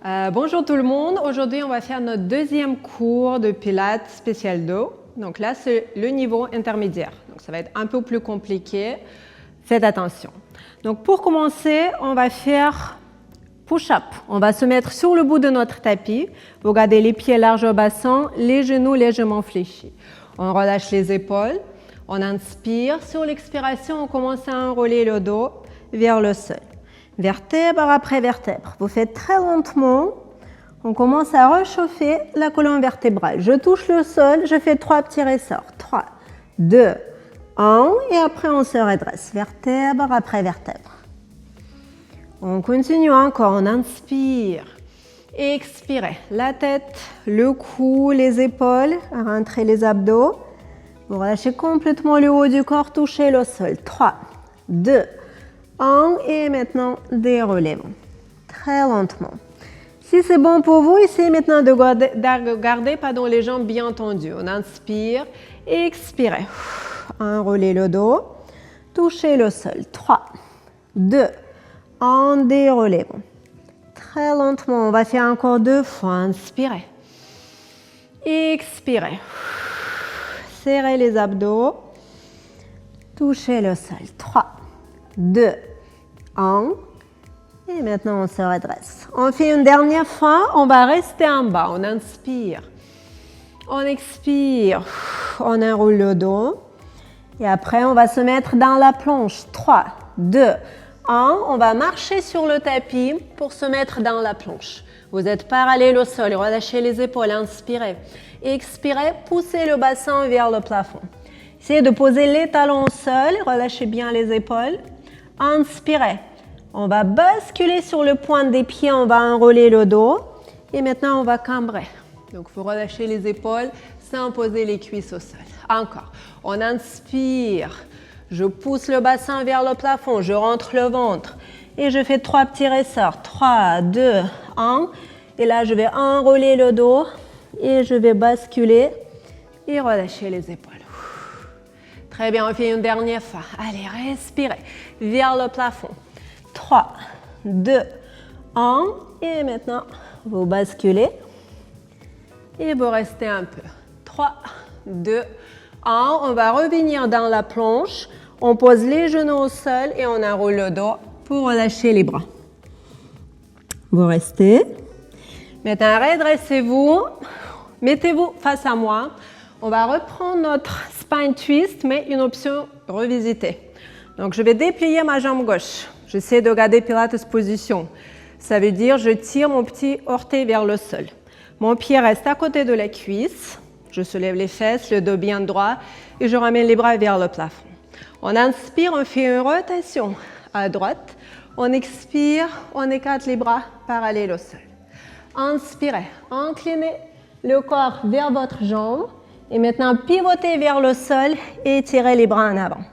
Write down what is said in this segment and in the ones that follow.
Bonjour tout le monde, aujourd'hui on va faire notre deuxième cours de Pilates spécial dos. Donc là c'est le niveau intermédiaire, donc ça va être un peu plus compliqué, faites attention. Donc pour commencer, on va faire push-up. On va se mettre sur le bout de notre tapis, vous gardez les pieds larges au bassin, les genoux légèrement fléchis. On relâche les épaules, on inspire, sur l'expiration on commence à enrouler le dos vers le sol. Vertèbre après vertèbre. Vous faites très lentement. On commence à réchauffer la colonne vertébrale. Je touche le sol, je fais 3 petits ressorts. 3, 2, 1 et après on se redresse. Vertèbre après vertèbre. On continue encore, on inspire. Expirez. La tête, le cou, les épaules, rentrez les abdos. Vous relâchez complètement le haut du corps, touchez le sol. 3, 2, 1 et maintenant déroulez très lentement. Si c'est bon pour vous, essayez maintenant de garder les jambes bien tendues. On inspire, expirez. Enroulez le dos, touchez le sol. 3, 2, 1, déroulez. Très lentement, on va faire encore 2 fois. Inspirez. Expirez. Serrez les abdos. Touchez le sol. 3, 2, 1. Et maintenant, on se redresse. On fait une dernière fois. On va rester en bas. On inspire. On expire. On enroule le dos. Et après, on va se mettre dans la planche. 3, 2, 1. On va marcher sur le tapis pour se mettre dans la planche. Vous êtes parallèle au sol. Relâchez les épaules. Inspirez. Expirez. Poussez le bassin vers le plafond. Essayez de poser les talons au sol. Relâchez bien les épaules. Inspirez. On va basculer sur le point des pieds, on va enrouler le dos. Et maintenant, on va cambrer. Donc, vous relâchez les épaules sans poser les cuisses au sol. Encore. On inspire. Je pousse le bassin vers le plafond. Je rentre le ventre. Et je fais 3 petits ressorts. 3, 2, 1. Et là, je vais enrouler le dos. Et je vais basculer. Et relâcher les épaules. Très bien, on fait une dernière fois. Allez, respirez vers le plafond. 3, 2, 1. Et maintenant, vous basculez. Et vous restez un peu. 3, 2, 1. On va revenir dans la planche. On pose les genoux au sol et on enroule le dos pour relâcher les bras. Vous restez. Maintenant, redressez-vous. Mettez-vous face à moi. On va reprendre notre spine twist, mais une option revisitée. Donc, je vais déplier ma jambe gauche. J'essaie de garder Pilates position. Ça veut dire je tire mon petit orteil vers le sol. Mon pied reste à côté de la cuisse. Je soulève les fesses, le dos bien droit et je ramène les bras vers le plafond. On inspire, on fait une rotation à droite. On expire, on écarte les bras parallèles au sol. Inspirez, inclinez le corps vers votre jambe. Et maintenant, pivotez vers le sol et tirez les bras en avant.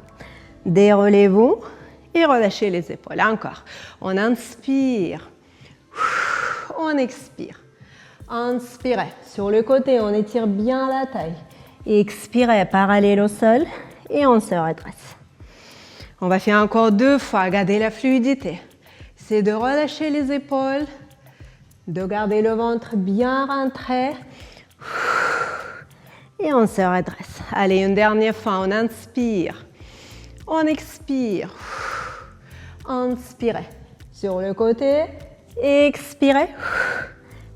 Déroulez-vous et relâchez les épaules. Encore. On inspire. On expire. Inspirez. Sur le côté, on étire bien la taille. Expirez, parallèle au sol et on se redresse. On va faire encore 2 fois. Gardez la fluidité. C'est de relâcher les épaules, de garder le ventre bien rentré. Et on se redresse. Allez, une dernière fois, on inspire. On expire. Inspirez. Sur le côté. Expirez.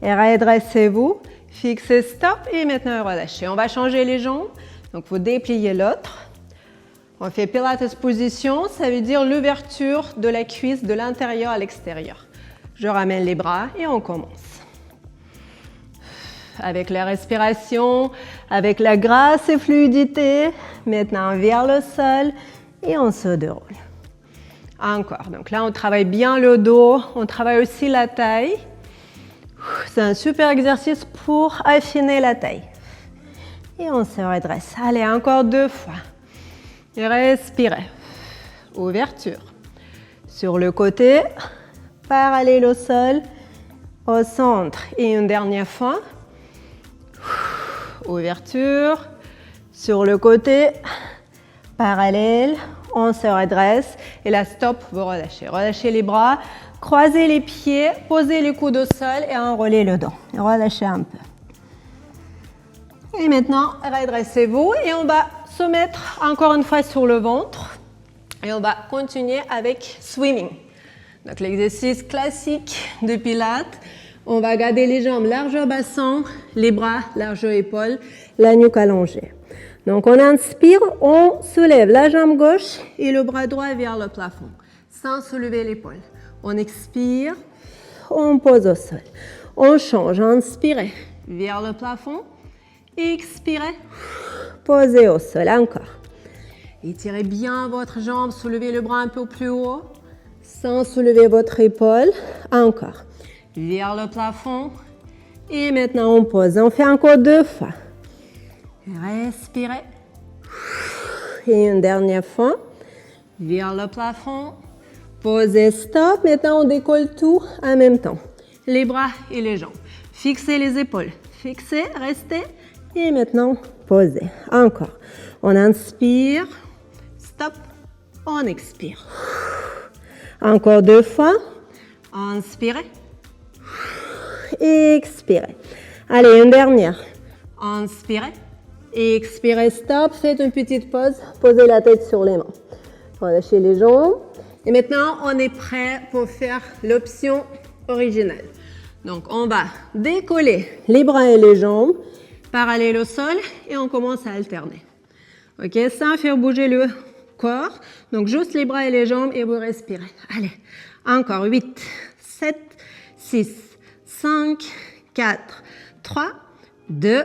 Et redressez-vous. Fixez, stop. Et maintenant, relâchez. On va changer les jambes. Donc, vous dépliez l'autre. On fait Pilates position. Ça veut dire l'ouverture de la cuisse de l'intérieur à l'extérieur. Je ramène les bras et on commence. Avec la respiration, avec la grâce et fluidité. Maintenant, vers le sol et on se déroule. Encore. Donc là, on travaille bien le dos. On travaille aussi la taille. C'est un super exercice pour affiner la taille. Et on se redresse. Allez, encore 2 fois. Et respirez. Ouverture. Sur le côté, parallèle au sol, au centre. Et une dernière fois. Ouverture, sur le côté, parallèle, on se redresse et là stop, vous relâchez. Relâchez les bras, Croisez les pieds, posez les coudes au sol et enroulez le dos. Et relâchez un peu. Et maintenant, redressez-vous et on va se mettre encore une fois sur le ventre. Et on va continuer avec swimming. Donc l'exercice classique de pilates. On va garder les jambes largeur bassin, les bras largeur épaule, la nuque allongée. Donc on inspire, on soulève la jambe gauche et le bras droit vers le plafond, sans soulever l'épaule. On expire, on pose au sol. On change, inspirez vers le plafond, expirez, posez au sol encore. Étirez bien votre jambe, soulevez le bras un peu plus haut, sans soulever votre épaule, encore. Vers le plafond, et maintenant on pose. On fait encore 2 fois. Respirez. Et une dernière fois, vers le plafond. Posez, stop. Maintenant, on décolle tout en même temps. Les bras et les jambes. Fixez les épaules. Fixez, restez. Et maintenant, posez. Encore. On inspire. Stop. On expire. Encore 2 fois. Inspirez. Expirez. Allez, une dernière. Inspirez. Expirez, stop. Faites une petite pause. Posez la tête sur les mains. Relâchez les jambes. Et maintenant, on est prêt pour faire l'option originale. Donc, on va décoller les bras et les jambes, parallèles au sol, et on commence à alterner. OK? Sans faire bouger le corps. Donc, juste les bras et les jambes, et vous respirez. Allez. Encore 8, 7, 6, 5, 4, 3, 2,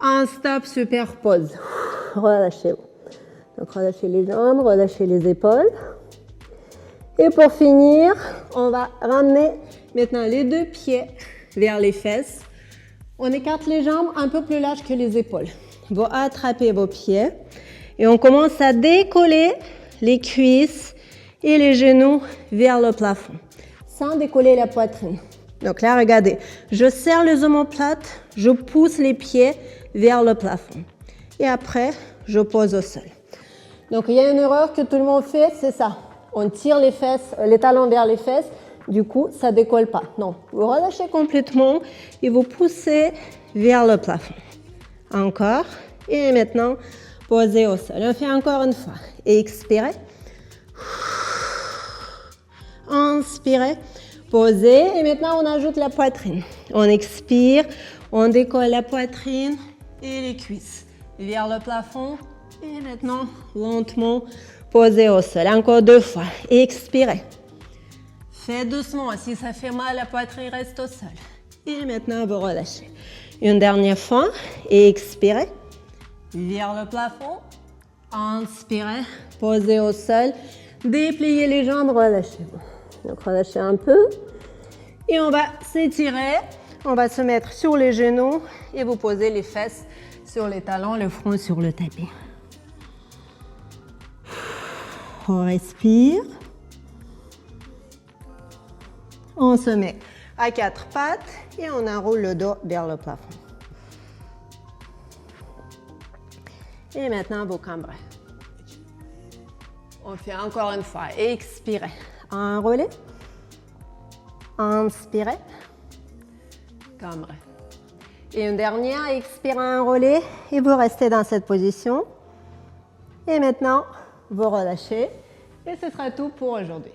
1, stop, superpose. Relâchez-vous. Donc, relâchez les jambes, relâchez les épaules. Et pour finir, on va ramener maintenant les 2 pieds vers les fesses. On écarte les jambes un peu plus larges que les épaules. Vous attrapez vos pieds et on commence à décoller les cuisses et les genoux vers le plafond, sans décoller la poitrine. Donc là, regardez, je serre les omoplates, je pousse les pieds vers le plafond. Et après, je pose au sol. Donc il y a une erreur que tout le monde fait, c'est ça. On tire les fesses, les talons vers les fesses, du coup, ça ne décolle pas. Non, vous relâchez complètement et vous poussez vers le plafond. Encore. Et maintenant, posez au sol. On fait encore une fois. Expirez. Inspirez. Posez. Et maintenant, on ajoute la poitrine. On expire. On décolle la poitrine et les cuisses vers le plafond. Et maintenant, lentement, posez au sol. Encore 2 fois. Expirez. Faites doucement. Si ça fait mal, la poitrine reste au sol. Et maintenant, vous relâchez. Une dernière fois. Expirez. Vers le plafond. Inspirez. Posez au sol. Dépliez les jambes. Relâchez-vous. Donc, relâchez un peu. Et on va s'étirer. On va se mettre sur les genoux. Et vous posez les fesses sur les talons, le front sur le tapis. On respire. On se met à 4 pattes et on enroule le dos vers le plafond. Et maintenant, vous cambrez. On fait encore une fois. Expirez. Enroulez. Inspirez. Cambrez. Et une dernière. Expirez, enroulez. Et vous restez dans cette position. Et maintenant, vous relâchez. Et ce sera tout pour aujourd'hui.